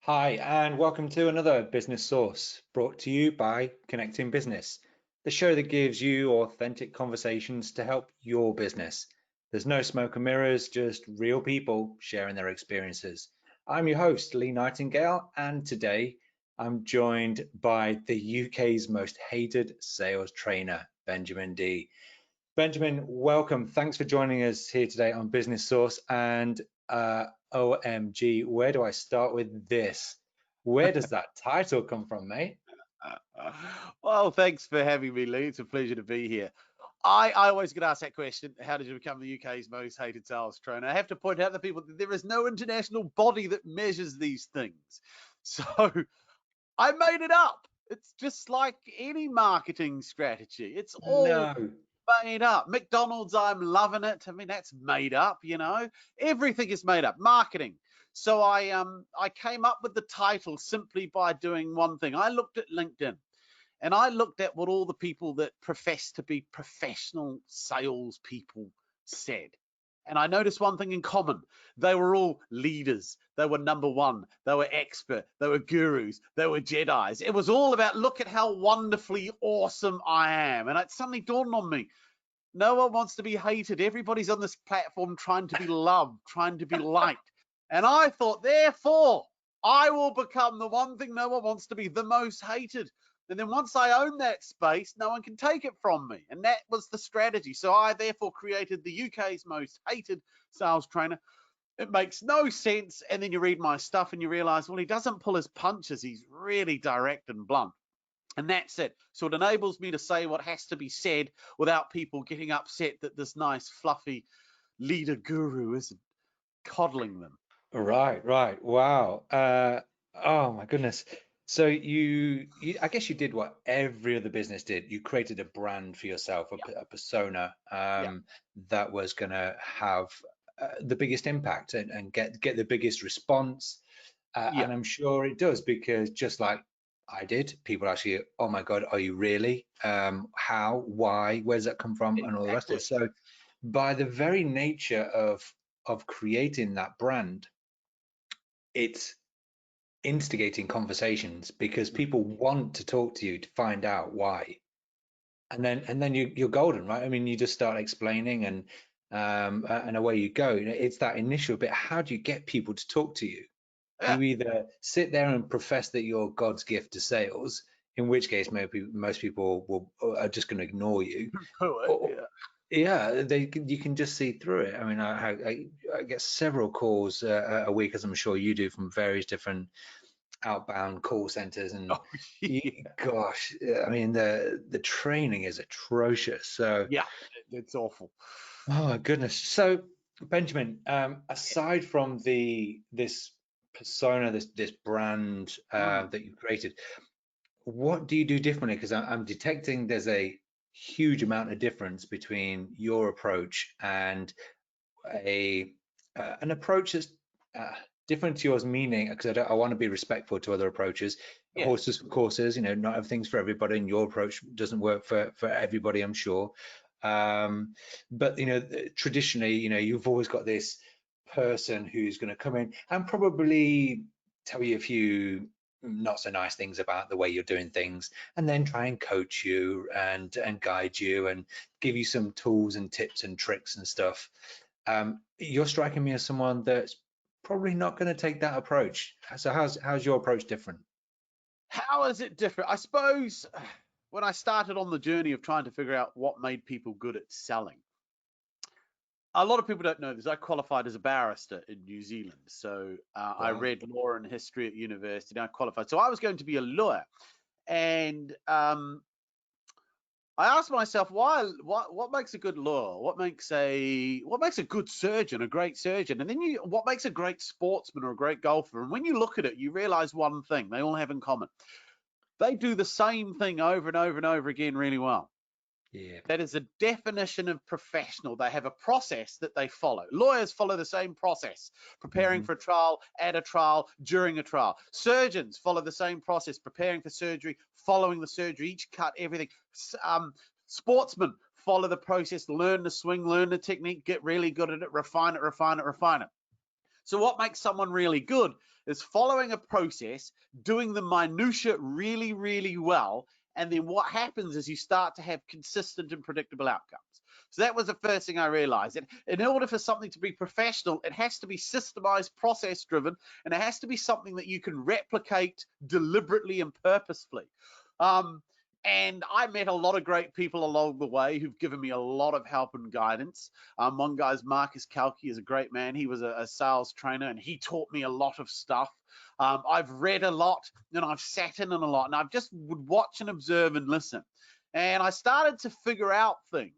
Hi, and welcome to another Business Source brought to you by Connecting Business, the show that gives you authentic conversations to help your business. There's no smoke and mirrors, just real people sharing their experiences. I'm your host, Lee Nightingale, and today I'm joined by the UK's most hated sales trainer, Benjamin D. Benjamin, welcome. Thanks for joining us here today on Business Source. And OMG, where do I start with this? Where does that title come from, mate? Well, thanks for having me, Lee. It's a pleasure to be here. I always get asked that question: how did you become the UK's most hated sales trainer? I have to point out to people that there is no international body that measures these things. So I made it up. It's just like any marketing strategy. It's all No. made up. McDonald's, I'm loving it. I mean, that's made up, Everything is made up. Marketing. So I came up with the title simply by doing one thing. I looked at LinkedIn and I looked at what all the people that profess to be professional salespeople said. And I noticed one thing in common. They were all leaders. They were number one. They were expert. They were gurus. They were Jedis. It was all about, look at how wonderfully awesome I am. And it suddenly dawned on me, no one wants to be hated. Everybody's on this platform trying to be loved, trying to be liked. And I thought, therefore, I will become the one thing no one wants to be, the most hated. And then once I own that space, no one can take it from me. And that was the strategy. So I therefore created the UK's most hated sales trainer. It makes no sense. And then you read my stuff and you realize, well, he doesn't pull his punches. He's really direct and blunt. And that's it. So it enables me to say what has to be said without people getting upset that this nice, fluffy leader guru isn't coddling them. Right, right. Wow. Oh my goodness. So I guess you did what every other business did. You created a brand for yourself, Yeah, a persona yeah, that was going to have the biggest impact and get the biggest response. yeah. And I'm sure it does because just like I did, people actually, oh my God, are you really? How? Why? Where's that come from? And all the rest of Exactly. it. So by the very nature of creating that brand, it's instigating conversations because people want to talk to you to find out why. And then you're golden, right? I mean, you just start explaining and away you go. It's that initial bit. How do you get people to talk to you? Yeah. You either sit there and profess that you're God's gift to sales, in which case maybe most people are just going to ignore you, or Yeah. yeah, you can just see through it. I mean, I get several calls a week, as I'm sure you do, from various different outbound call centers, and Oh, you, yeah. gosh, I mean the training is atrocious. So, Yeah. It's awful. oh my goodness. So, Benjamin, Yeah. aside from the this persona, this brand Mm. that you created, what do you do differently? Because I'm detecting there's a huge amount of difference between your approach and a an approach that's uh, different to yours, meaning because I want to be respectful to other approaches. Yeah. Horses for courses, not everything's for everybody, and your approach doesn't work for everybody, I'm sure. But traditionally, you've always got this person who's going to come in and probably tell you a few not so nice things about the way you're doing things, and then try and coach you and guide you and give you some tools and tips and tricks and stuff. You're striking me as someone that's probably not going to take that approach. So how's your approach different? How is it different? I suppose when I started on the journey of trying to figure out what made people good at selling, a lot of people don't know this. I qualified as a barrister in New Zealand. So I Wow. read law and history at university and I qualified. So I was going to be a lawyer. And I asked myself, what makes a good lawyer? What makes a good surgeon, a great surgeon? And then what makes a great sportsman or a great golfer? And when you look at it, you realize one thing they all have in common. They do the same thing over and over and over again really well. Yeah. That is a definition of professional. They have a process that they follow. Lawyers follow the same process, preparing Hmm. for a trial, at a trial, during a trial. Surgeons follow the same process, preparing for surgery, following the surgery, each cut, everything. Sportsmen follow the process, learn the swing, learn the technique, get really good at it, refine it, refine it, refine it. So what makes someone really good is following a process, doing the minutia really, really well, and then what happens is you start to have consistent and predictable outcomes. So that was the first thing I realized. And in order for something to be professional, it has to be systemized, process driven, and it has to be something that you can replicate deliberately and purposefully. And I met a lot of great people along the way who've given me a lot of help and guidance. One guy's Marcus Kalki, is a great man. He was a sales trainer, and he taught me a lot of stuff. I've read a lot, and I've sat in on a lot, and I've just would watch and observe and listen. And I started to figure out things.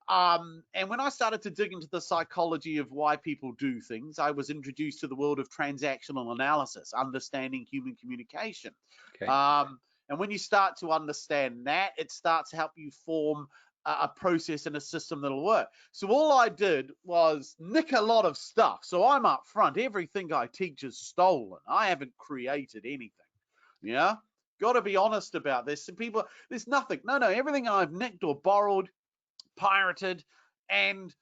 And when I started to dig into the psychology of why people do things, I was introduced to the world of transactional analysis, understanding human communication. Okay. And when you start to understand that, it starts to help you form a process and a system that'll work. So all I did was nick a lot of stuff. So I'm up front. Everything I teach is stolen. I haven't created anything. Yeah? Got to be honest about this. And people, there's nothing. No, everything I've nicked or borrowed, pirated, and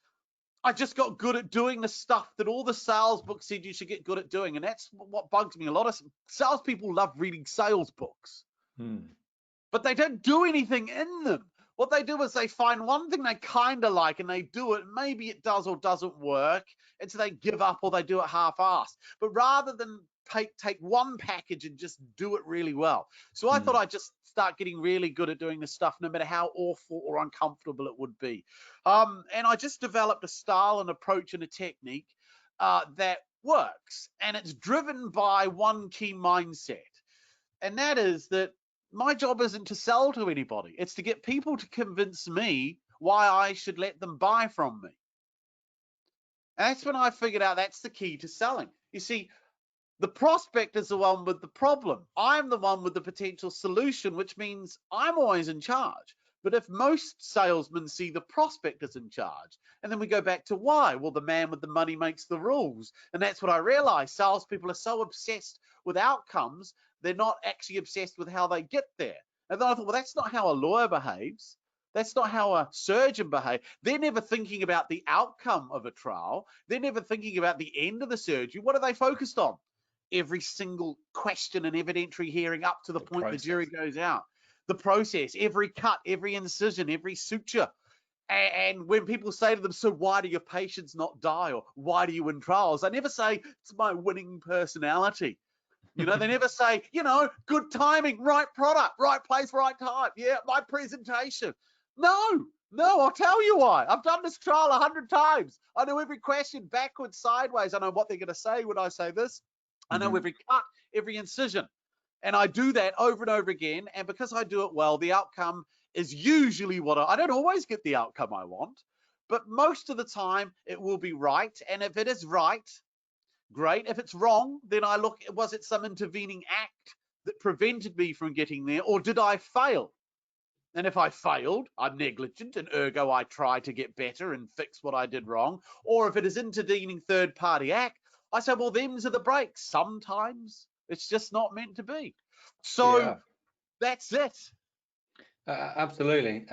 I just got good at doing the stuff that all the sales books said you should get good at doing. And that's what bugs me. A lot of salespeople love reading sales books. But they don't do anything in them. What they do is they find one thing they kind of like and they do it. Maybe it does or doesn't work. And so they give up or they do it half-assed. But rather than take one package and just do it really well. So I thought I'd just start getting really good at doing this stuff, no matter how awful or uncomfortable it would be. And I just developed a style, an approach, and a technique that works. And it's driven by one key mindset. And that is that my job isn't to sell to anybody. It's to get people to convince me why I should let them buy from me. And that's when I figured out that's the key to selling. You see, the prospect is the one with the problem. I'm the one with the potential solution, which means I'm always in charge. But if most salesmen see the prospect as in charge, and then we go back to why? Well, the man with the money makes the rules. And that's what I realized. Salespeople are so obsessed with outcomes, they're not actually obsessed with how they get there. And then I thought, well, that's not how a lawyer behaves. That's not how a surgeon behaves. They're never thinking about the outcome of a trial. They're never thinking about the end of the surgery. What are they focused on? Every single question and evidentiary hearing up to the point the jury goes out. The process, every cut, every incision, every suture. And when people say to them, so why do your patients not die? Or why do you win trials? I never say, it's my winning personality. You know, they never say, you know, good timing, right product, right place, right time. Yeah, my presentation. No, I'll tell you why. I've done this trial 100 times. I know every question backwards, sideways. I know what they're going to say when I say this. I know every cut, every incision. And I do that over and over again. And because I do it well, the outcome is usually what I don't always get the outcome I want, but most of the time it will be right. And if it is right, great. If it's wrong, then I look, was it some intervening act that prevented me from getting there, or did I fail? And if I failed, I'm negligent, and ergo I try to get better and fix what I did wrong. Or if it is intervening third-party act, I say, well, them's are the breaks. Sometimes it's just not meant to be. So that's it. Absolutely.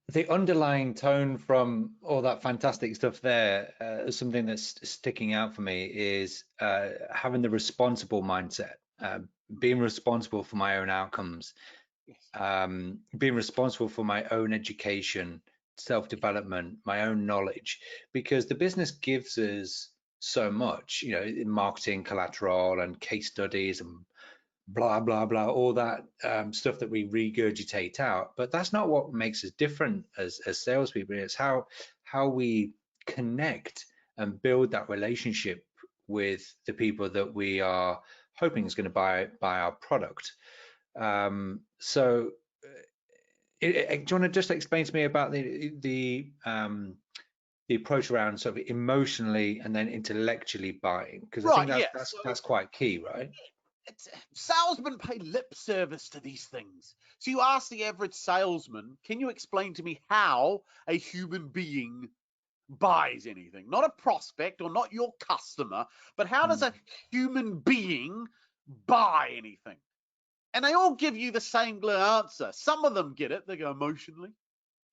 The underlying tone from all that fantastic stuff there, something that's sticking out for me is having the responsible mindset, being responsible for my own outcomes, being responsible for my own education, self-development, my own knowledge, because the business gives us so much, you know, in marketing, collateral, and case studies, and blah blah blah, all that stuff that we regurgitate out. But that's not what makes us different as salespeople. It's how we connect and build that relationship with the people that we are hoping is going to buy our product. So do you want to just explain to me about the approach around sort of emotionally and then intellectually buying? Because I think that's quite key, right? Salesmen pay lip service to these things. So you ask the average salesman, can you explain to me how a human being buys anything? Not a prospect or not your customer, but how does a human being buy anything? And they all give you the same answer. Some of them get it, they go emotionally.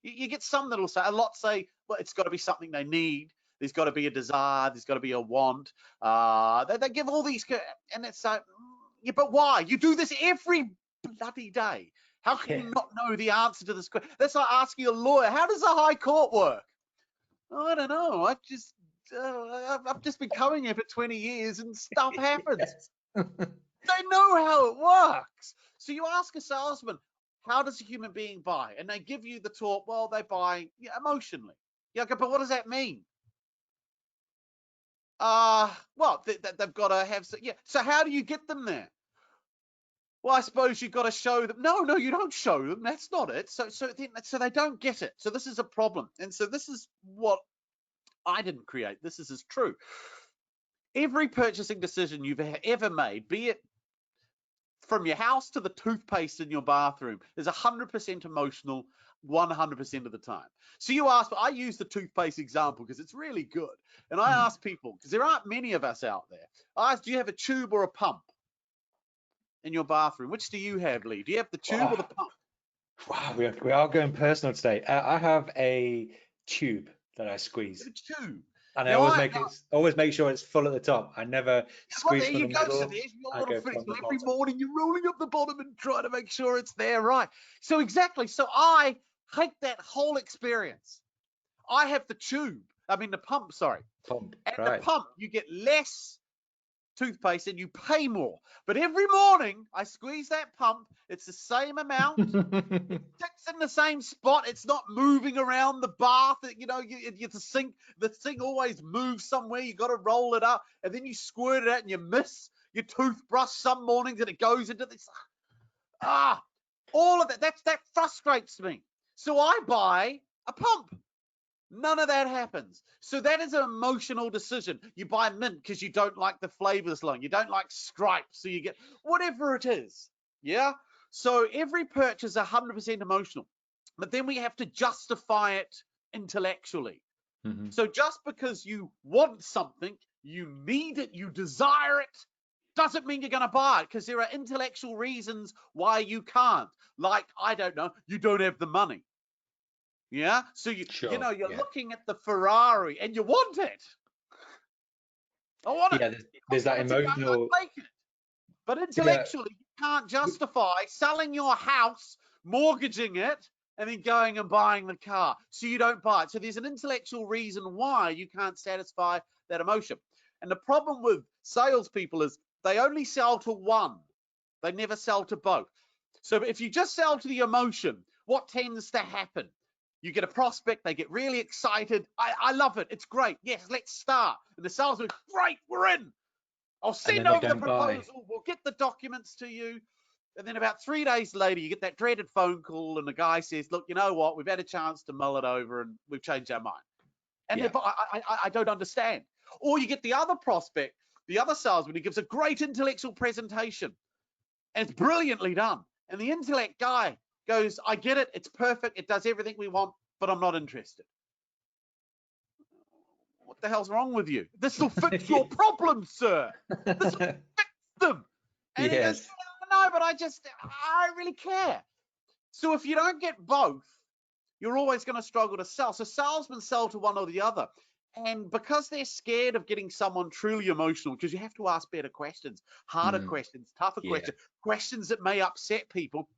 You get some that'll say, a lot say, well, it's got to be something they need. There's got to be a desire. There's got to be a want. They give all these, and it's like, yeah, but why? You do this every bloody day. How can you not know the answer to this question? That's like asking a lawyer, how does the High Court work? Oh, I don't know. I've just been coming here for 20 years and stuff happens. They know how it works. So you ask a salesman, how does a human being buy? And they give you the talk, well, they buy emotionally. Yeah, but what does that mean? Well, they've got to have, so how do you get them there? Well, I suppose you've got to show them. No, you don't show them. That's not it. So they don't get it. So this is a problem. And so this is what I didn't create. This is true. Every purchasing decision you've ever made, be it from your house to the toothpaste in your bathroom, is 100% emotional 100% of the time. So you ask, I use the toothpaste example because it's really good. And I ask people, because there aren't many of us out there, I ask, do you have a tube or a pump in your bathroom? Which do you have, Lee? Do you have the tube or the pump? Wow, we are going personal today. I have a tube that I squeeze. A tube. And I always make sure it's full at the top. I never squeeze from the middle. So there's your little fix. Every morning you're rolling up the bottom and trying to make sure it's there, right? So exactly. So I hate that whole experience. I have the pump, sorry. The pump, you get less toothpaste and you pay more. But every morning I squeeze that pump. It's the same amount. It sticks in the same spot. It's not moving around the bath. The sink always moves somewhere. You got to roll it up, and then you squirt it out, and you miss your toothbrush some mornings, and it goes into this. All of that. That frustrates me. So I buy a pump. None of that happens. So that is an emotional decision. You buy mint because you don't like the flavors long. You don't like stripes, so you get whatever it is. Yeah. So every purchase is 100% emotional, but then we have to justify it intellectually. Mm-hmm. So just because you want something, you need it, you desire it, doesn't mean you're going to buy it, because there are intellectual reasons why you can't. Like, I don't know, you don't have the money. Yeah, so you're looking at the Ferrari and you want it. I want it. There's that emotional. But intellectually, you can't justify selling your house, mortgaging it, and then going and buying the car. So you don't buy it. So there's an intellectual reason why you can't satisfy that emotion. And the problem with salespeople is they only sell to one. They never sell to both. So if you just sell to the emotion, what tends to happen? You get a prospect, they get really excited. I love it. It's great. Yes, let's start. And the salesman, great, we're in. I'll send over the proposal. We'll get the documents to you. And then about 3 days later, you get that dreaded phone call, and the guy says, look, you know what? We've had a chance to mull it over, and we've changed our mind. And I don't understand. Or you get the other prospect, the other salesman, who gives a great intellectual presentation, and it's brilliantly done. And the intellect guy goes, I get it, it's perfect, it does everything we want, but I'm not interested. What the hell's wrong with you? This will fix your problems, sir. This will fix them. And he goes, no, but I really care. So if you don't get both, you're always going to struggle to sell. So salesmen sell to one or the other. And because they're scared of getting someone truly emotional, because you have to ask better questions, harder questions, tougher questions, questions that may upset people.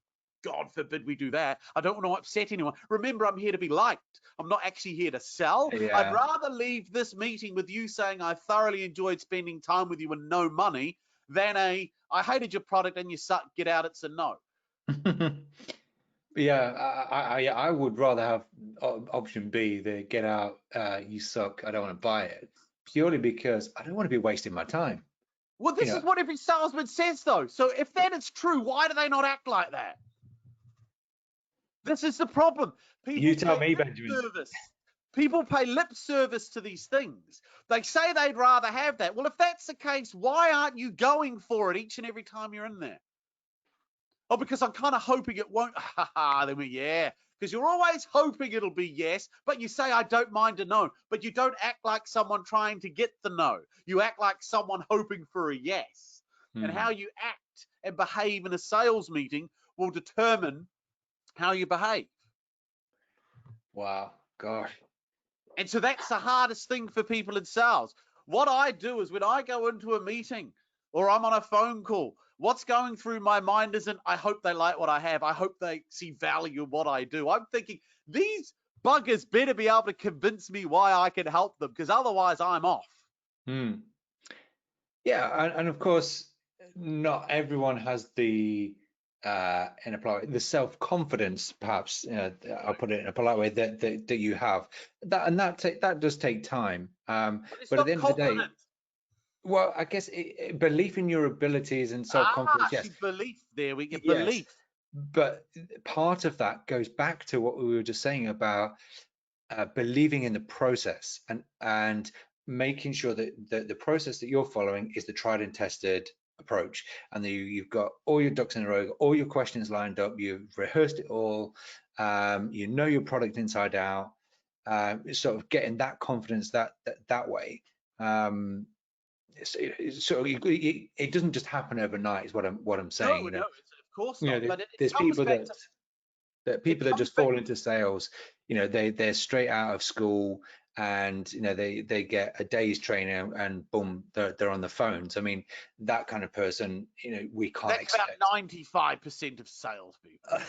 God forbid we do that. I don't want to upset anyone. Remember, I'm here to be liked. I'm not actually here to sell. Yeah. I'd rather leave this meeting with you saying I thoroughly enjoyed spending time with you and no money than I hated your product and you suck, get out, it's a no. I would rather have option B, the get out, you suck, I don't want to buy it, purely because I don't want to be wasting my time. Well, this is what every salesman says, though. So if that is true, why do they not act like that? This is the problem. You tell me, Benjamin. People pay lip service to these things. They say they'd rather have that. Well, if that's the case, why aren't you going for it each and every time you're in there? Oh, because I'm kind of hoping it won't. Because you're always hoping it'll be yes, but you say, I don't mind a no. But you don't act like someone trying to get the no. You act like someone hoping for a yes. And how you act and behave in a sales meeting will determine how you behave. Wow, gosh. And so that's the hardest thing for people in sales. What I do is when I go into a meeting or I'm on a phone call, what's going through my mind isn't, I hope they like what I have. I hope they see value in what I do. I'm thinking, these buggers better be able to convince me why I can help them, because otherwise I'm off. Hmm. Yeah, and of course, not everyone has the in a polite way, the self-confidence, perhaps, I'll put it in a polite way, that you have. That does take time. But it's But at not the end of the day, confidence. well, I guess belief in your abilities and self-confidence, yes, See, belief there. We get yes. belief. But part of that goes back to what we were just saying about believing in the process and making sure that the process that you're following is the tried and tested approach, and that you've got all your ducks in a row, all your questions lined up, you've rehearsed it all, you know your product inside out, sort of getting that confidence that way. It doesn't just happen overnight, is what I'm No, saying. no, of course You not. know, But it there's comes people back that to, people that just fall into sales. They're straight out of school, and they get a day's training, and boom, they're on the phones. I mean, that kind of person, we can't that's about expect. 95% of salespeople.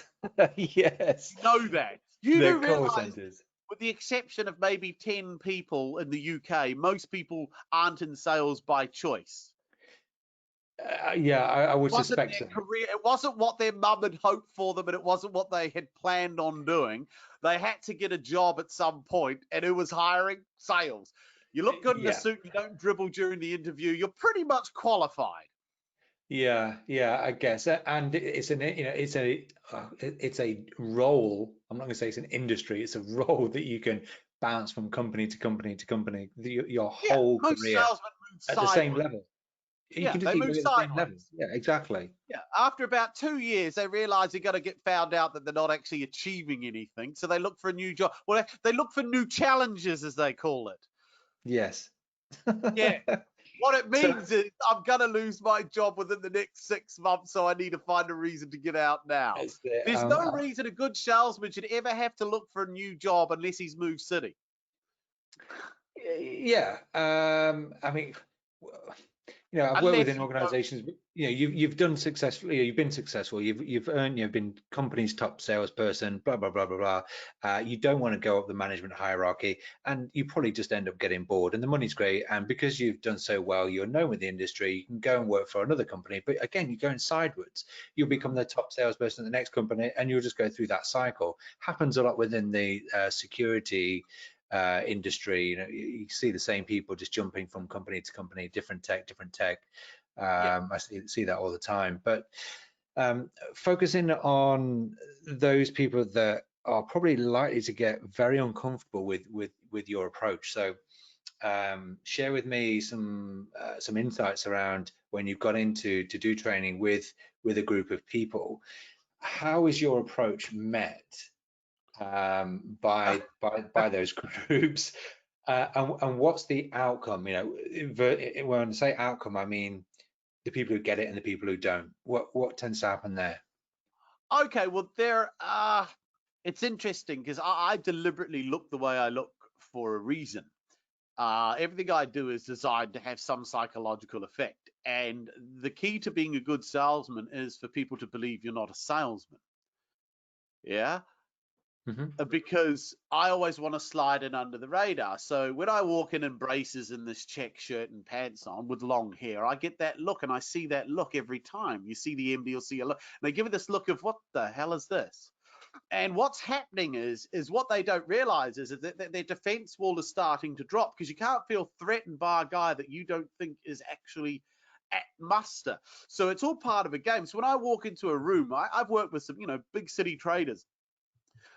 Yes, You know that. You they're do call realize, centers. with the exception of maybe 10 people in the UK, most people aren't in sales by choice. Yeah, I would Wasn't suspect their so. career, it wasn't what their mum had hoped for them, and it wasn't what they had planned on doing. They had to get a job at some point, and who was hiring? Sales. You look good in a Yeah. suit, you don't dribble during the interview, you're pretty much qualified. Yeah, I guess, and it's it's a role. I'm not going to say it's an industry. It's a role that you can bounce from company to company to company, your Yeah, whole most career salesmen move at the same sideways. level. You Yeah, can just they keep move going at the same level. sideways. Yeah, exactly. Yeah, after about 2 years, they realize they're going to get found out that they're not actually achieving anything. So they look for a new job. Well, they look for new challenges, as they call it. Yes. Yeah. What it So means is I'm going to lose my job within the next 6 months, so I need to find a reason to get out now. it's the, There's no reason a good salesman should ever have to look for a new job unless he's moved city. yeah. I mean, I've worked Unless within you don't. organizations. You've done successfully. You've been successful. You've earned. You've been company's top salesperson. Blah blah blah blah blah. You don't want to go up the management hierarchy, and you probably just end up getting bored. And the money's great, and because you've done so well, you're known with the industry. You can go and work for another company, but again, you're going sideways. You'll become the top salesperson at the next company, and you'll just go through that cycle. Happens a lot within the security industry. You see the same people just jumping from company to company, different tech. Yeah. I see that all the time. But focusing on those people that are probably likely to get very uncomfortable with your approach. So share with me some insights around when you've got into to do training with a group of people. How is your approach met by those groups, and what's the outcome? When I say outcome, I mean the people who get it and the people who don't. What tends to happen there? Okay, well, it's interesting because I deliberately look the way I look for a reason. Everything I do is designed to have some psychological effect. And the key to being a good salesman is for people to believe you're not a salesman. Yeah. Hmm. Because I always want to slide in under the radar. So when I walk in braces in this check shirt and pants on with long hair, I get that look, and I see that look every time. You see the MD will see a look, and they give it this look of, what the hell is this? And what's happening is what they don't realize is that their defense wall is starting to drop, because you can't feel threatened by a guy that you don't think is actually at muster. So it's all part of a game. So when I walk into a room, I've worked with some, big city traders.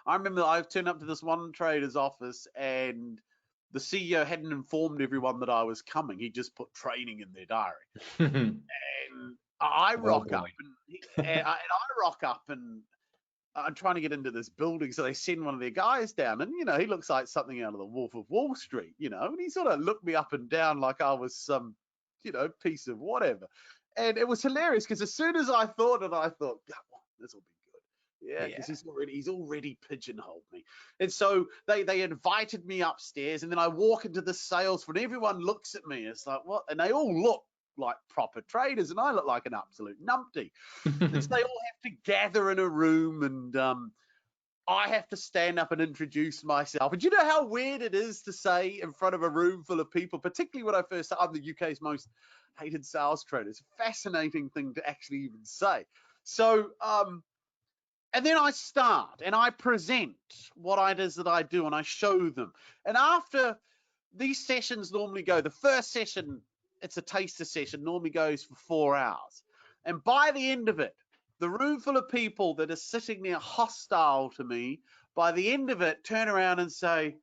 I remember I turned up to this one trader's office, and the CEO hadn't informed everyone that I was coming. He just put training in their diary. And I Oh rock up, boy. I rock up, and I'm trying to get into this building. So they send one of their guys down, and he looks like something out of the Wolf of Wall Street, and he sort of looked me up and down like I was some, piece of whatever. And it was hilarious, because as soon as I thought it, I thought, "Yeah, well, this will be good." Yeah, Yeah. because he's already pigeonholed me. And so they invited me upstairs, and then I walk into the sales floor, and everyone looks at me. It's like, what? And they all look like proper traders, and I look like an absolute numpty. And so they all have to gather in a room, and I have to stand up and introduce myself. And do you know how weird it is to say in front of a room full of people, particularly when I first started? I'm the UK's most hated sales trader. It's a fascinating thing to actually even say. So, and then I start and I present what it is that I do, and I show them. And after these sessions normally go, the first session, it's a taster session, normally goes for 4 hours. And by the end of it, the room full of people that are sitting there hostile to me, by the end of it, turn around and say,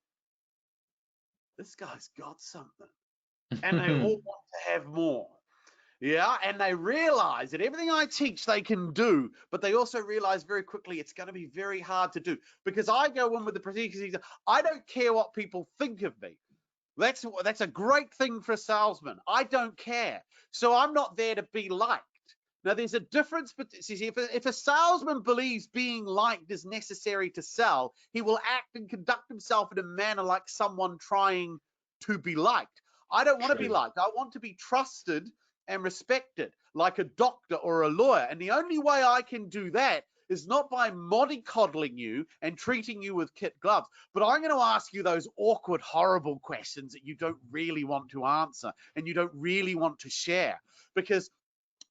this guy's got something. And they all want to have more. Yeah, and they realize that everything I teach they can do, but they also realize very quickly it's going to be very hard to do, because I go in with the procedure. I don't care what people think of me. That's a great thing for a salesman. I don't care. So I'm not there to be liked. Now, there's a difference, but if a salesman believes being liked is necessary to sell, he will act and conduct himself in a manner like someone trying to be liked. I don't want to be liked. I want to be trusted and respected, like a doctor or a lawyer. And the only way I can do that is not by mollycoddling you and treating you with kid gloves, but I'm going to ask you those awkward, horrible questions that you don't really want to answer and you don't really want to share. Because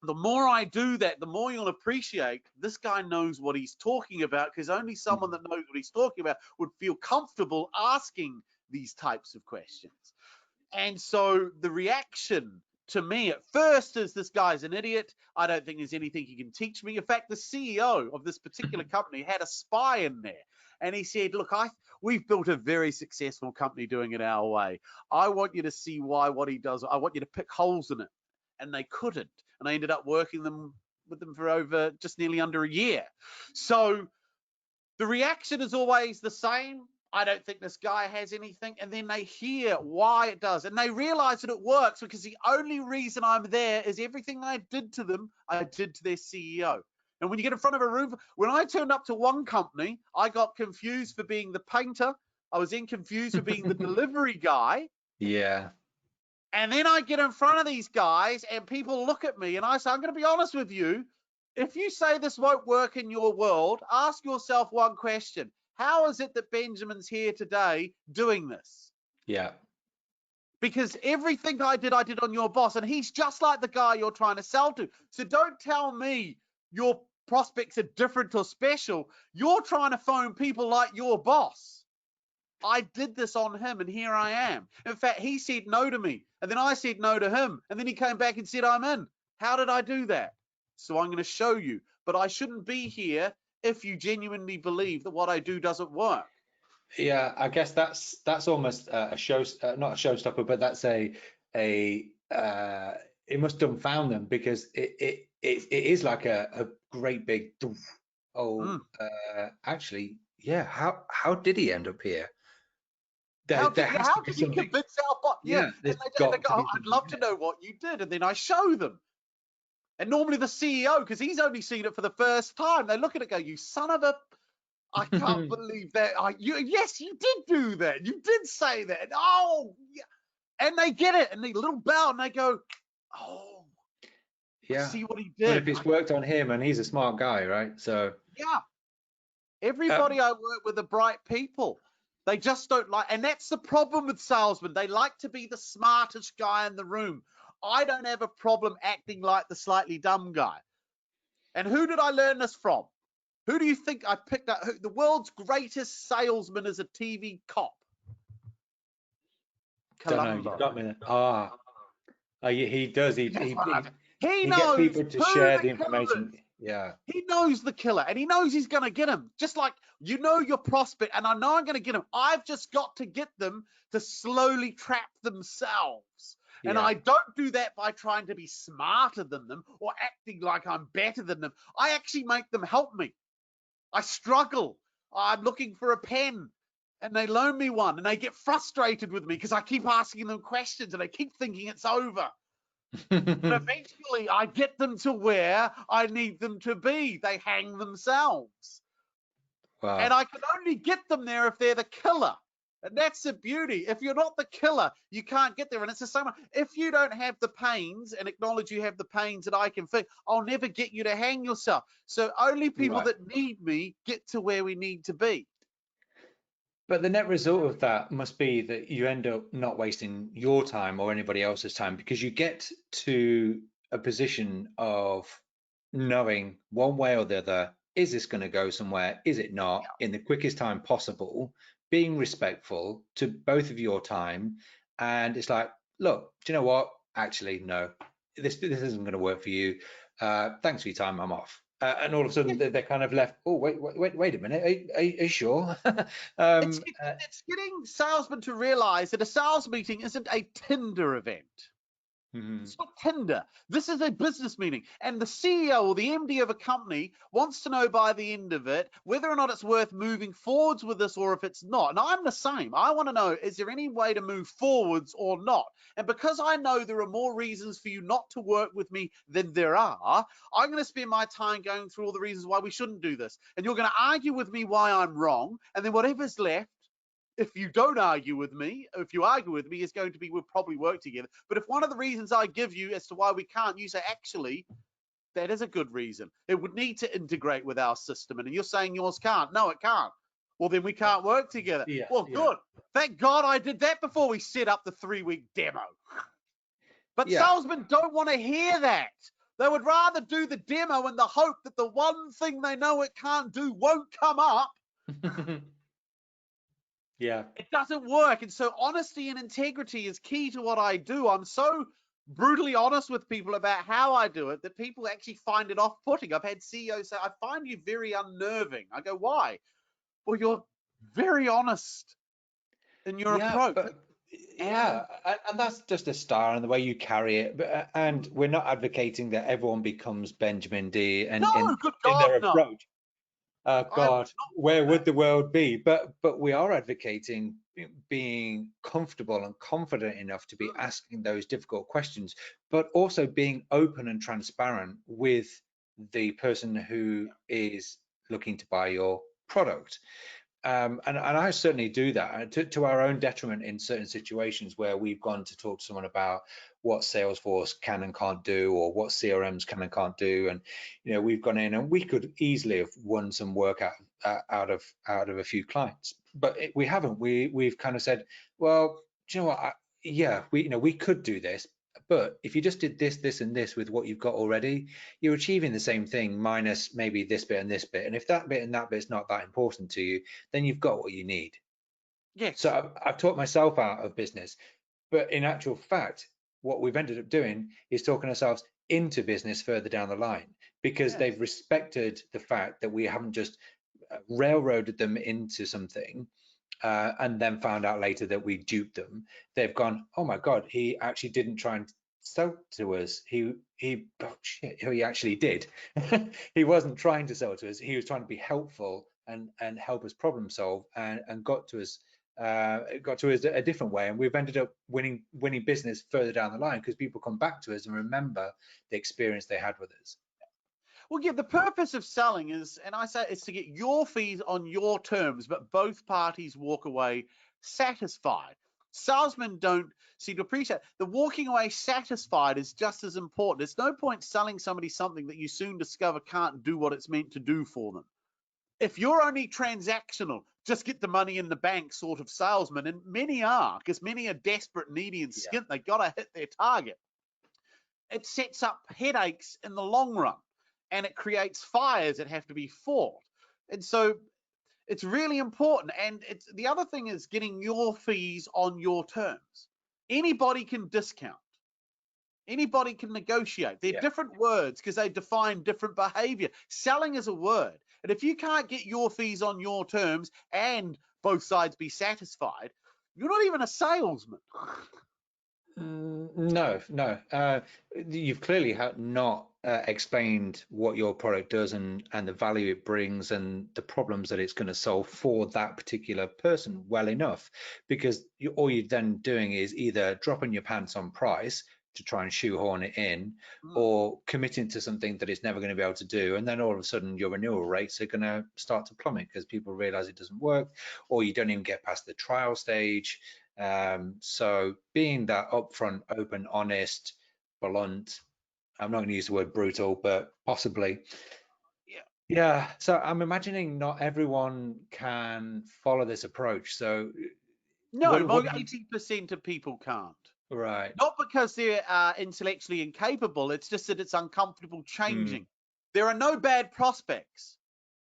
the more I do that, the more you'll appreciate this guy knows what he's talking about, because only someone that knows what he's talking about would feel comfortable asking these types of questions. And so the reaction to me at first is, this guy's an idiot. I don't think there's anything he can teach me. In fact, the CEO of this particular company had a spy in there. And he said, look, we've built a very successful company doing it our way. I want you to see what he does. I want you to pick holes in it. And they couldn't. And I ended up working with them for over just nearly under a year. So the reaction is always the same. I don't think this guy has anything. And then they hear why it does. And they realize that it works, because the only reason I'm there is everything I did to them, I did to their CEO. And when you get in front of a room, when I turned up to one company, I got confused for being the painter. I was then confused for being the delivery guy. Yeah. And then I get in front of these guys and people look at me and I say, I'm going to be honest with you. If you say this won't work in your world, ask yourself one question. How is it that Benjamin's here today doing this? Yeah. Because everything I did on your boss, and he's just like the guy you're trying to sell to. So don't tell me your prospects are different or special. You're trying to phone people like your boss. I did this on him, and here I am. In fact, he said no to me, and then I said no to him, and then he came back and said I'm in. How did I do that? So I'm going to show you. But I shouldn't be here if you genuinely believe that what I do doesn't work. Yeah, I guess that's almost a show, not a showstopper, but that's it must dumbfound them, because it is like a great big actually, yeah. How did he end up here? There has to How be did he something. convince our boss? Yeah, Yeah, and there's they got go, to be oh, I'd something love in to it. know what you did, and then I show them. And normally the CEO, because he's only seen it for the first time, they look at it and go, you son of a... I can't believe that. Yes, you did do that. You did say that. Oh, yeah. And they get it, and they little bow, and they go, oh, I Yeah. see what he Well, did. if it's worked on him, and he's a smart guy, right? So, Yeah, um, everybody I work with are bright people. They just don't like, and that's the problem with salesmen. They like to be the smartest guy in the room. I don't have a problem acting like the slightly dumb guy. And who did I learn this from? Who do you think I picked up? The world's greatest salesman is a TV cop. don't know. You've Columbo. got me there. He does. He He gets knows people to who share the the killer information. is. Yeah. He knows the killer, and he knows he's going to get him. Just like you know your prospect, and I know I'm going to get him. I've just got to get them to slowly trap themselves. And Yeah. I don't do that by trying to be smarter than them or acting like I'm better than them. I actually make them help me. I struggle. I'm looking for a pen, and they loan me one, and they get frustrated with me because I keep asking them questions, and they keep thinking it's over. But eventually I get them to where I need them to be. They hang themselves. And Wow. I can only get them there if they're the killer. And that's the beauty. If you're not the killer, you can't get there. And it's the same. If you don't have the pains and acknowledge you have the pains that I can fix, I'll never get you to hang yourself. So only people Right. that need me get to where we need to be. But the net result of that must be that you end up not wasting your time or anybody else's time because you get to a position of knowing one way or the other, is this going to go somewhere? Is it not? In the quickest time possible, being respectful to both of your time. And it's like, look, do you know what? Actually, no, this isn't going to work for you. Thanks for your time. I'm off. And all of a sudden they're kind of left. Oh, wait a minute. Are you sure? It's, um, it's, it's getting salesmen to realize that a sales meeting isn't a Tinder event. mhm. It's not Tinder. This is a business meeting. And the CEO or the MD of a company wants to know by the end of it whether or not it's worth moving forwards with this or if it's not. And I'm the same. I want to know, is there any way to move forwards or not? And because I know there are more reasons for you not to work with me than there are, I'm going to spend my time going through all the reasons why we shouldn't do this. And you're going to argue with me why I'm wrong. And then whatever's left, if you don't argue with me, if you argue with me, is going to be we'll probably work together. But if one of the reasons I give you as to why we can't, you say, actually, that is a good reason. It would need to integrate with our system. And you're saying yours can't. No, it can't. Well, then we can't work together. Yeah, Well, yeah, good. Thank God I did that before we set up the 3-week demo. But yeah. salesmen don't want to hear that. They would rather do the demo in the hope that the one thing they know it can't do won't come up. Yeah, It doesn't work. And so honesty and integrity is key to what I do. I'm so brutally honest with people about how I do it that people actually find it off-putting. I've had CEOs say, I find you very unnerving. I go, why? Well, you're very honest in your yeah, approach. but And yeah, and that's just a style and the way you carry it. But and we're not advocating that everyone becomes Benjamin D and no, good in God, their no. approach. Oh I'm God, not where doing would that. the world be? But we are advocating being comfortable and confident enough to be Mm. asking those difficult questions, but also being open and transparent with the person who is looking to buy your product. And I certainly do that to our own detriment in certain situations where we've gone to talk to someone about what Salesforce can and can't do, or what CRMs can and can't do. And we've gone in and we could easily have won some work out of a few clients, but we haven't. We've kind of said, well, do you know what? Yeah, we could do this, but if you just did this, this, and this with what you've got already, you're achieving the same thing minus maybe this bit and this bit. And if that bit and that bit's not that important to you, then you've got what you need. So Yes, I've taught myself out of business, but in actual fact, what we've ended up doing is talking ourselves into business further down the line because yes. they've respected the fact that we haven't just railroaded them into something and then found out later that we duped them. They've gone, oh my God, he actually didn't try and sell to us. Oh shit, he actually did. He wasn't trying to sell to us. He was trying to be helpful and help us problem solve and got to us a different way. And we've ended up winning business further down the line because people come back to us and remember the experience they had with us. Well, yeah, the purpose of selling is, and I say it's to get your fees on your terms, but both parties walk away satisfied. Salesmen don't seem to appreciate the walking away satisfied is just as important. There's no point selling somebody something that you soon discover can't do what it's meant to do for them. If you're only transactional, just get the money in the bank sort of salesman, and many are, because many are desperate, needy, and Yeah. skint, they got to hit their target. It sets up headaches in the long run, and it creates fires that have to be fought. And so it's really important. And it's the other thing is getting your fees on your terms. Anybody can discount. Anybody can negotiate. They're Yeah. different words because they define different behavior. Selling is a word. And if you can't get your fees on your terms and both sides be satisfied, you're not even a salesman. No, no. You've clearly not explained what your product does and the value it brings and the problems that it's going to solve for that particular person well enough, because all you're then doing is either dropping your pants on price to try and shoehorn it in, Mm. or committing to something that it's never going to be able to do, and then all of a sudden your renewal rates are going to start to plummet because people realize it doesn't work, or you don't even get past the trial stage. So being that upfront, open, honest, blunt, I'm not going to use the word brutal, but possibly. Yeah. Yeah, so I'm imagining not everyone can follow this approach. So No, what most do you, 80% of people can't. right. Not because they're intellectually incapable, it's just that it's uncomfortable Mm, changing. There are no bad prospects.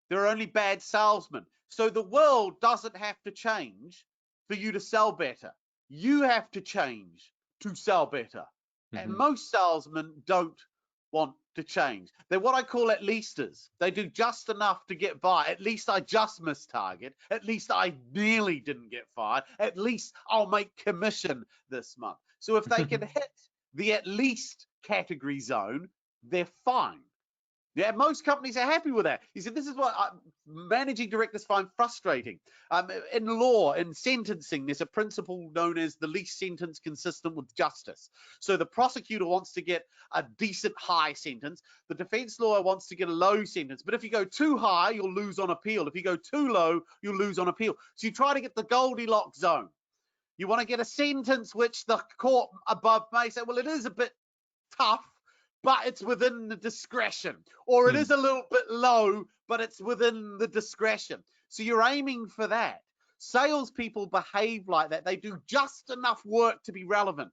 There are only bad salesmen. So the world doesn't have to change for you to sell better. You have to change to sell better. And mhm. most salesmen don't want to change. They're what I call at leasters. They do just enough to get by. At least I just missed target. At least I nearly didn't get fired. At least I'll make commission this month. So if they can hit the at least category zone, they're fine. Yeah, most companies are happy with that. He said, this is what managing directors find frustrating. In law, in sentencing, there's a principle known as the least sentence consistent with justice. So the prosecutor wants to get a decent high sentence. The defense lawyer wants to get a low sentence. But if you go too high, you'll lose on appeal. If you go too low, you'll lose on appeal. So you try to get the Goldilocks zone. You want to get a sentence which the court above may say, well, it is a bit tough, but it's within the discretion, or it is Mm. a little bit low, but it's within the discretion. So you're aiming for that. Salespeople behave like that. They do just enough work to be relevant.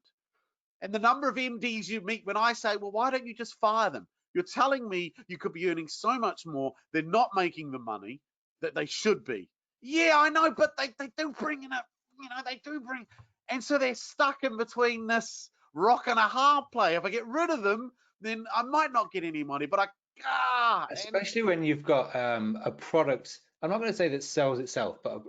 And the number of MDs you meet when I say, well, why don't you just fire them? You're telling me you could be earning so much more. They're not making the money that they should be. Yeah, I know, but they do bring in they do bring. And so they're stuck in between this rock and a hard play. If I get rid of them, then I might not get any money, but and Especially when you've got a product. I'm not going to say that sells itself, but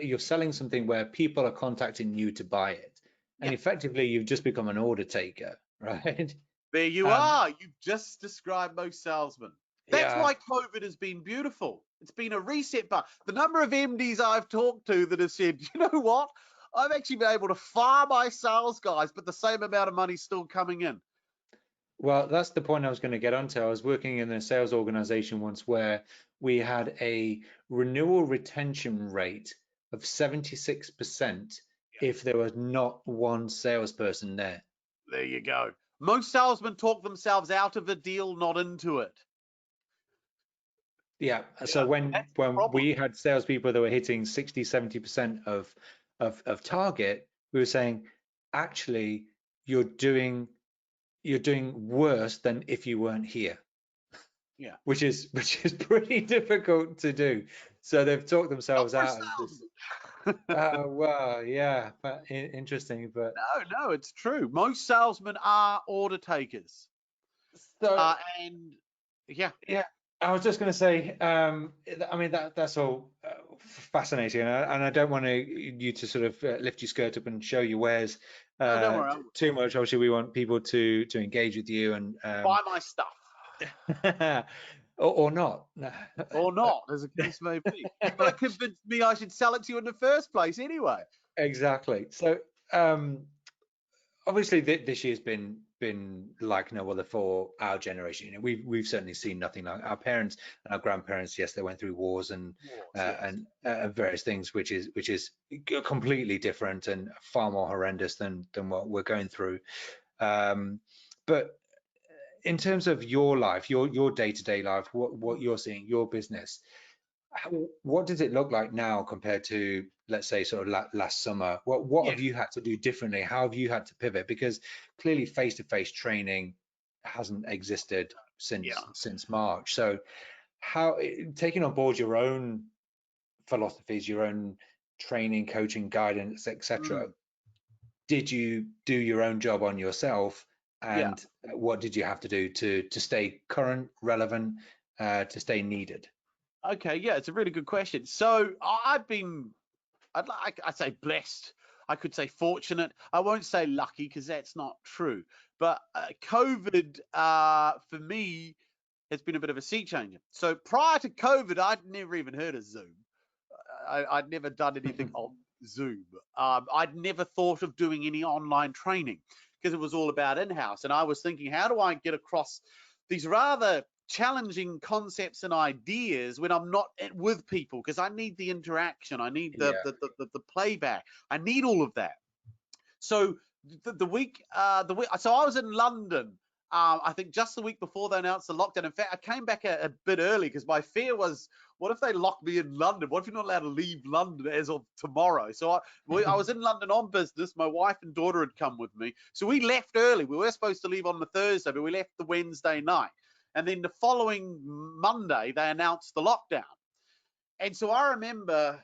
you're selling something where people are contacting you to buy it, and yeah, effectively you've just become an order taker, right? there you Um, are. You've just described most salesmen. That's yeah. why COVID has been beautiful. It's been a reset button. The number of MDs I've talked to that have said, you know what? I've actually been able to fire my sales guys, but the same amount of money's still coming in. Well, that's the point I was going to get onto. I was working in a sales organization once where we had a renewal retention rate of 76% if there was not one salesperson there. There you go. Most salesmen talk themselves out of a deal, not into it. Yeah. So Yeah, when that's the when problem. we had salespeople that were hitting 60, 70% of target, we were saying, actually, you're doing worse than if you weren't here. Yeah. Which is pretty difficult to do. So they've talked Not themselves for a out of this. salesman. Well, yeah, but interesting. But No, it's true. Most salesmen are order takers. so And yeah, yeah, I was just going to say, I mean that's all fascinating, and I don't want you to sort of lift your skirt up and show your wares no, don't worry. too much. Obviously, we want people to engage with you and Buy my stuff or not. or not, as the case may be. You've got to convince me I should sell it to you in the first place anyway. Exactly. So obviously this year's been like no other for our generation. You know, we've certainly seen nothing like our parents and our grandparents. Yes, they went through wars and Wars, yes. various things, which is completely different and far more horrendous than what we're going through. But in terms of your life, your day-to-day life, what you're seeing, your business, what does it look like now compared to, let's say, sort of last summer? What Yeah. have you had to do differently? How have you had to pivot? Because clearly face-to-face training hasn't existed Yeah. since March. So how, taking on board your own philosophies, your own training, coaching, guidance, etc., Mm, did you do your own job on yourself? yeah. And what did you have to do to stay current, relevant, to stay needed? Okay. Yeah. It's a really good question. So I've been, I'd say blessed. I could say fortunate. I won't say lucky because that's not true. But COVID for me has been a bit of a sea changer. So prior to COVID, I'd never even heard of Zoom. I'd never done anything on Zoom. I'd never thought of doing any online training. because it was all about in-house. And I was thinking, how do I get across these rather challenging concepts and ideas when I'm not with people? Because I need the interaction, I need the playback, I need all of that. So the week, so I was in London. I think just the week before they announced the lockdown. In fact, I came back a bit early because my fear was, what if they lock me in London? What if you're not allowed to leave London as of tomorrow? So I was in London on business. My wife and daughter had come with me. So we left early. We were supposed to leave on the Thursday, but we left the Wednesday night. And then the following Monday, they announced the lockdown. And so I remember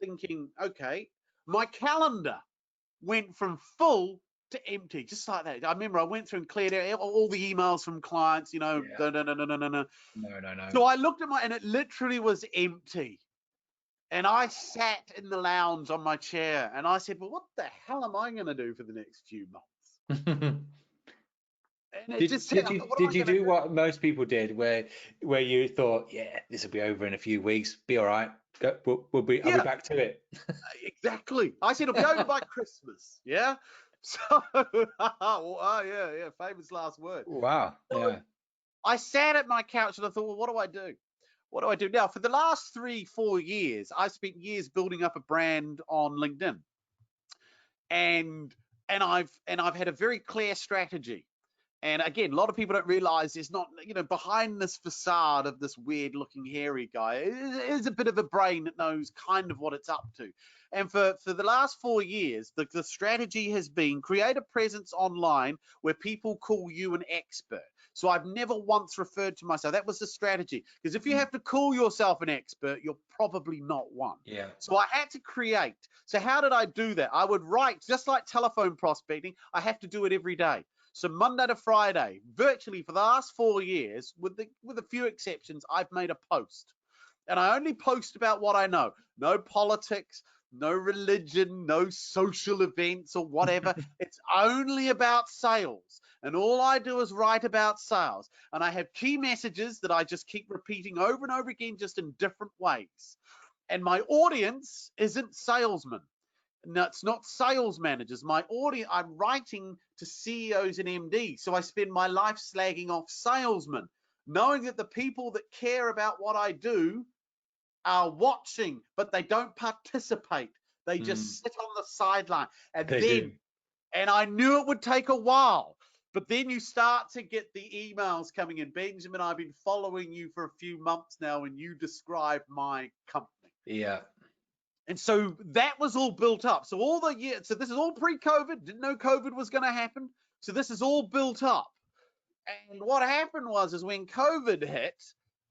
thinking, okay, my calendar went from full to empty, just like that. I remember I went through and cleared out all the emails from clients, no. So I looked at and it literally was empty. And I sat in the lounge on my chair and I said, well, what the hell am I going to do for the next few months? And it did you do what most people did, where you thought, yeah, this will be over in a few weeks, be all right, I'll be back to it? Exactly. I said it'll be over by Christmas. Yeah. So, yeah, famous last word. Wow. Yeah. I sat at my couch and I thought, well, what do I do? What do I do now? For the last 3-4 years, I've spent years building up a brand on LinkedIn, and I've had a very clear strategy. And again, a lot of people don't realize there's not, behind this facade of this weird looking hairy guy is a bit of a brain that knows kind of what it's up to. And for the last 4 years, the strategy has been create a presence online where people call you an expert. So I've never once referred to myself. That was the strategy. Because if you have to call yourself an expert, you're probably not one. Yeah. So I had to create. So how did I do that? I would write, just like telephone prospecting, I have to do it every day. So Monday to Friday, virtually for the last 4 years, with a few exceptions, I've made a post. And I only post about what I know. No politics, no religion, no social events or whatever. It's only about sales. And all I do is write about sales. And I have key messages that I just keep repeating over and over again, just in different ways. And my audience isn't salesmen. No, it's not sales managers. My audience, I'm writing to CEOs and MDs. So I spend my life slagging off salesmen, knowing that the people that care about what I do are watching, but they don't participate. They just sit on the sideline. And I knew it would take a while, but then you start to get the emails coming in. Benjamin, I've been following you for a few months now, and you describe my company. Yeah. And so that was all built up. So all the years, so this is all pre-COVID, didn't know COVID was going to happen. So this is all built up. And what happened is when COVID hit,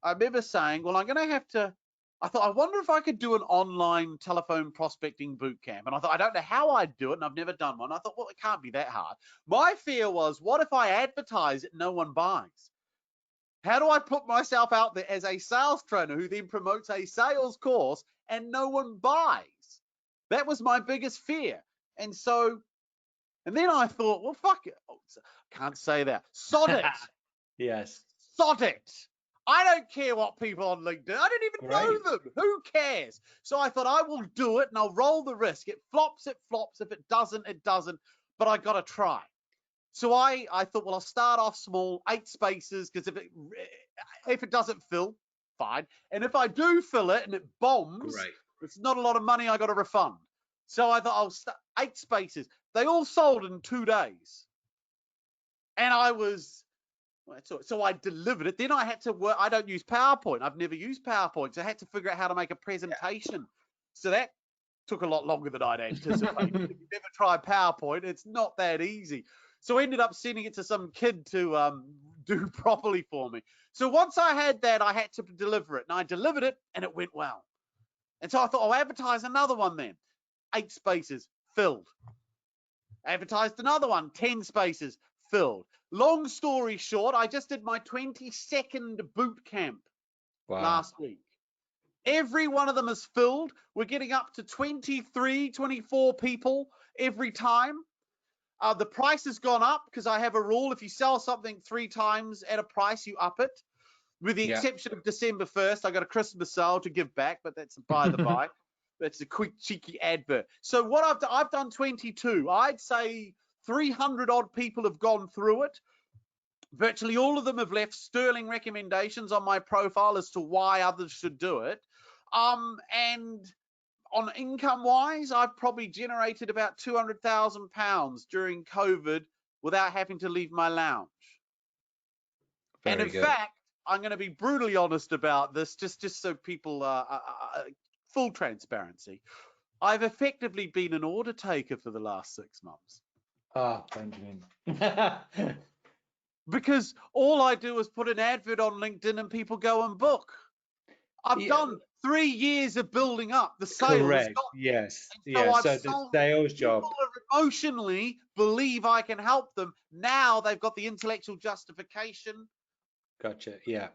I remember saying, well, I'm going to have to, I thought, I wonder if I could do an online telephone prospecting boot camp. And I thought, I don't know how I'd do it, and I've never done one. I thought, well, it can't be that hard. My fear was, what if I advertise it and no one buys? How do I put myself out there as a sales trainer who then promotes a sales course and no one buys? That was my biggest fear. And then I thought, well, fuck it. Oh, can't say that. Sod it. Yes. Sod it. I don't care what people on LinkedIn, I don't even know them. Who cares? So I thought, I will do it and I'll roll the risk. It flops, it flops. If it doesn't, it doesn't. But I got to try. So I thought, well, I'll start off small, 8 spaces, because if it doesn't fill, fine. And if I do fill it and it bombs, it's not a lot of money I got to refund. So I thought I'll start 8 spaces. They all sold in 2 days. And so I delivered it. Then I had to work. I don't use PowerPoint. I've never used PowerPoint. So I had to figure out how to make a presentation. Yeah. So that took a lot longer than I'd anticipated. If you've never tried PowerPoint, it's not that easy. So I ended up sending it to some kid to do properly for me. So once I had that, I had to deliver it. And I delivered it, and it went well. And so I thought, I'll advertise another one then. 8 spaces, filled. Advertised another one, 10 spaces, filled. Long story short, I just did my 22nd boot camp last week. Every one of them is filled. We're getting up to 23, 24 people every time. The price has gone up because I have a rule. If you sell something 3 times at a price, you up it. With the exception of December 1st, I got a Christmas sale to give back, but that's by the by. That's a quick, cheeky advert. So what I've done 22. I'd say 300 odd people have gone through it. Virtually all of them have left sterling recommendations on my profile as to why others should do it. And on income wise, I've probably generated about £200,000 during COVID without having to leave my lounge. And in fact, I'm going to be brutally honest about this, just so people full transparency. I've effectively been an order taker for the last 6 months. Ah, Benjamin. Because all I do is put an advert on LinkedIn and people go and book. I've done 3 years of building up the sales. Correct. Yes. So the sales job. People emotionally believe I can help them. Now they've got the intellectual justification. Gotcha. Yeah.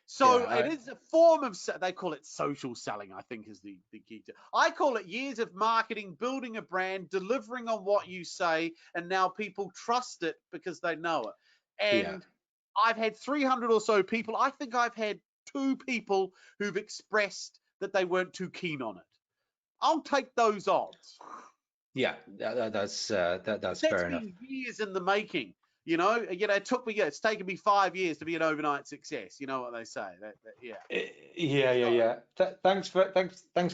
So it is a form of, they call it social selling, I think is the key. I call it years of marketing, building a brand, delivering on what you say, and now people trust it because they know it. And I've had 300 or so people. I think I've had 2 people who've expressed that they weren't too keen on it. I'll take those odds. Yeah, that's fair enough. That's been years in the making. It took me. It's taken me 5 years to be an overnight success. You know what they say. Thanks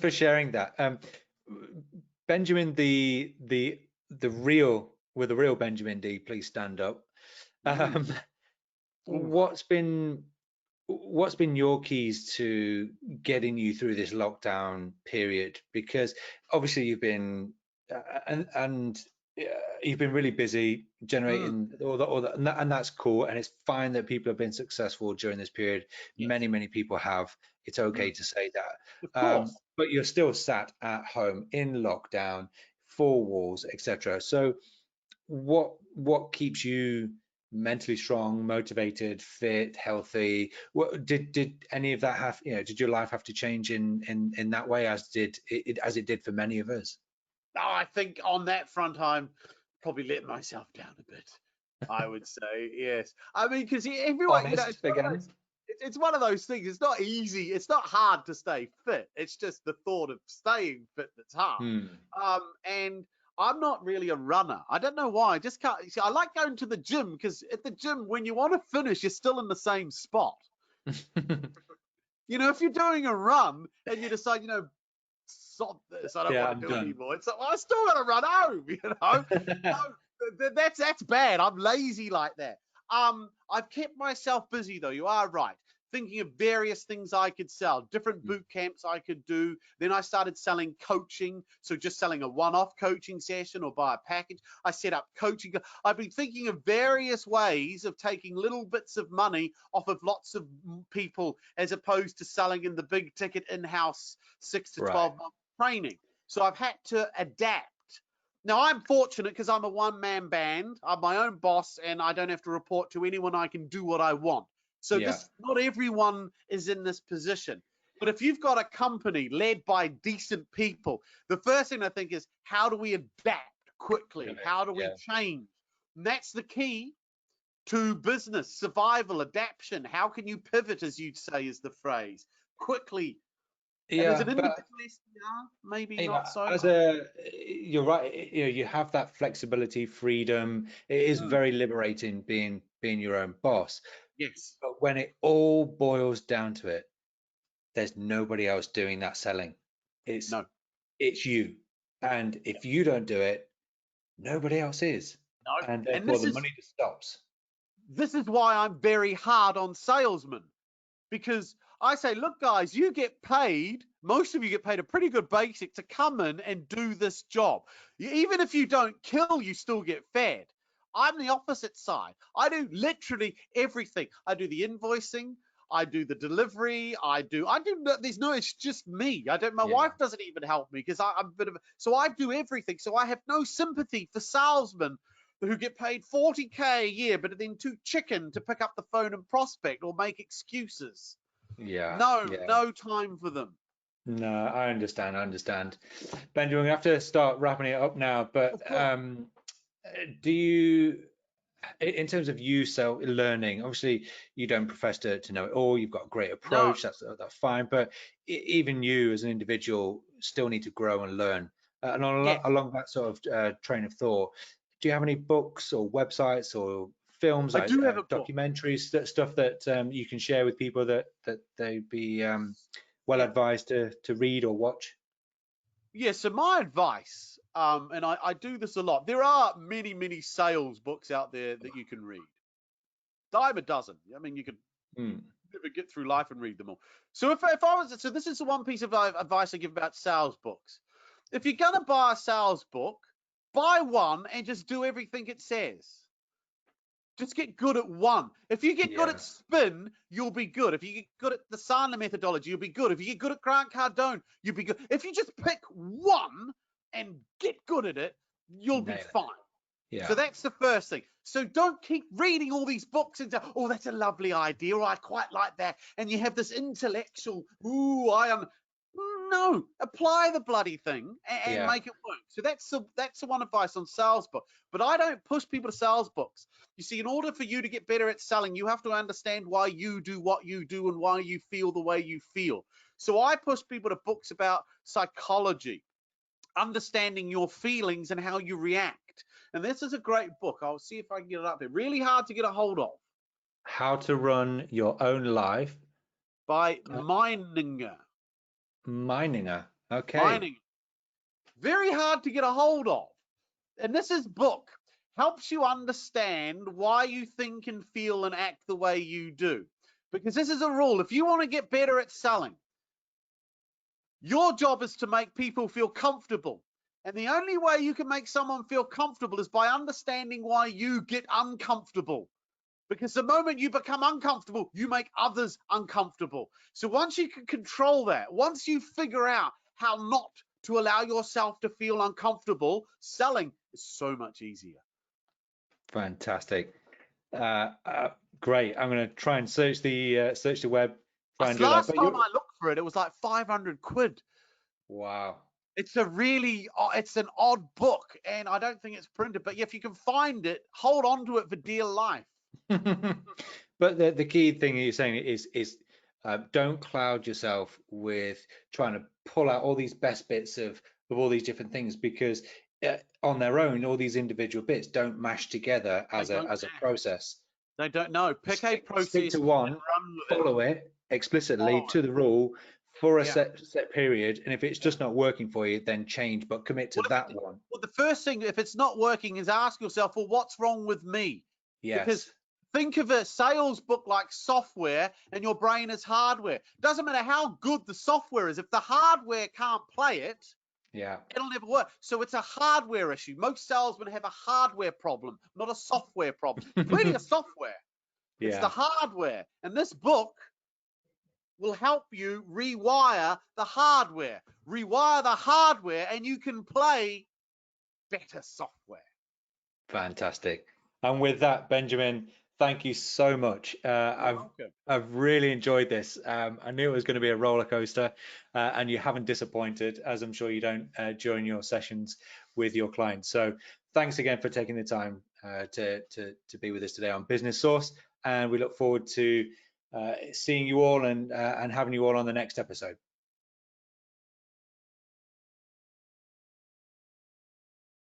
for sharing that, Benjamin. The real Benjamin D. Please stand up. What's been your keys to getting you through this lockdown period? Because obviously you've been you've been really busy generating all that, and that's cool, and it's fine that people have been successful during this period. Yes. Many people have. It's okay to say that. But you're still sat at home in lockdown, 4 walls, etc. So what keeps you mentally strong, motivated, fit, healthy? What did any of that have, did your life have to change in that way, as it did for many of us? Oh, I think on that front, I'm probably letting myself down a bit, I would say. Yes. I mean, because everyone, it's one of those things. It's not easy. It's not hard to stay fit. It's just the thought of staying fit that's hard. And I'm not really a runner. I don't know why. I just can't. See, I like going to the gym, because at the gym, when you want to finish, you're still in the same spot. If you're doing a run and you decide, stop this, I don't want to do it anymore. It's like, well, I still got to run home, that's bad. I'm lazy like that. I've kept myself busy, though. You are right. Thinking of various things I could sell, different boot camps I could do. Then I started selling coaching. So just selling a one-off coaching session or buy a package. I set up coaching. I've been thinking of various ways of taking little bits of money off of lots of people, as opposed to selling in the big ticket in-house 6 to 12 month training. So I've had to adapt. Now, I'm fortunate because I'm a one-man band. I'm my own boss, and I don't have to report to anyone. I can do what I want. So not everyone is in this position. But if you've got a company led by decent people, the first thing I think is, how do we adapt quickly? How do we change? And that's the key to business, survival, adaptation. How can you pivot, as you'd say is the phrase, quickly? And as an individual SDR, maybe not so. You're right. You have that flexibility, freedom. It is very liberating being your own boss. Yes. But when it all boils down to it, there's nobody else doing that selling. It's you. And if you don't do it, nobody else is. No. And therefore the money just stops. This is why I'm very hard on salesmen, because I say, look, guys, you get paid. Most of you get paid a pretty good basic to come in and do this job. Even if you don't kill, you still get fed. I'm the opposite side. I do literally everything. I do the invoicing. I do the delivery. It's just me. My wife doesn't even help me, because I'm a bit of so I do everything. So I have no sympathy for salesmen who get paid 40K a year, but are then too chicken to pick up the phone and prospect or make excuses. No time for them. No, I understand. Benjamin, we have to start wrapping it up now, but do you, in terms of you learning, obviously you don't profess to know it all, you've got a great approach, that's fine, but even you as an individual still need to grow and learn. And along that sort of train of thought, do you have any books or websites or films, I like do have a book. documentaries, stuff that you can share with people that they'd be well Yeah. advised to read or watch? Yeah, so my advice, and I do this a lot. There are many sales books out there that you can read. Dime a dozen. I mean, you could Mm. never get through life and read them all. So if I was, so this is the one piece of advice I give about sales books. If you're gonna buy a sales book, buy one and just do everything it says. Just get good at one. If you get good Yeah, at spin, you'll be good. If you get good at the Sandler methodology, you'll be good. If you get good at Grant Cardone, you'll be good. If you just pick one and get good at it, you'll be nail it. fine. So Yeah, that's the first thing. So don't keep reading all these books and say, oh, that's a lovely idea, or I quite like that. And you have this intellectual, ooh, no, apply the bloody thing and yeah. make it work. So that's the one advice on sales book. But I don't push people to sales books. You see, in order for you to get better at selling, you have to understand why you do what you do and why you feel the way you feel. So I push people to books about psychology, understanding your feelings and how you react. And this is a great book. I'll see if I can get it up there. Really hard to get a hold of. How to Run Your Own Life. By uh, Meininger. Meininger. Okay. Meininger. Very hard to get a hold of. And this book helps you understand why you think and feel and act the way you do. Because this is a rule. If you want to get better at selling, your job is to make people feel comfortable. And the only way you can make someone feel comfortable is by understanding why you get uncomfortable. Because the moment you become uncomfortable, you make others uncomfortable. So once you can control that, once you figure out how not to allow yourself to feel uncomfortable, selling is so much easier. Fantastic. Uh, uh, Great. I'm going to try and search the web, try and do that. Last But time you, I looked for it, it was like 500 quid. wow. It's it's an odd book, and I don't think it's printed. But if you can find it, hold on to it for dear life. But the key thing you're saying is don't cloud yourself with trying to pull out all these best bits of all these different things, because on their own, all these individual bits don't mash together They as don't a process. They don't know. Pick a Stick process to and one, run with it. follow it explicitly Follow to it. the rule for a Yeah. set period, and if it's Yeah. just not working for you, then change, but commit to that one. Well, the first thing, if it's not working, is ask yourself, well, what's wrong with me? Because Yes. think of a sales book like software, and your brain is hardware. Doesn't matter how good the software is. If the hardware can't play it, Yeah. it'll never work. So it's a hardware issue. Most salesmen have a hardware problem, not a software problem. Plenty of software. It's the Yeah. hardware. And this book will help you rewire the hardware. Rewire the hardware, and you can play better software. Fantastic. And with that, Benjamin, thank you so much. You're welcome. I've really enjoyed this. I knew it was going to be a roller coaster, and you haven't disappointed, as I'm sure you don't during your sessions with your clients. So thanks again for taking the time to be with us today on Business Source, and we look forward to seeing you all and having you all on the next episode.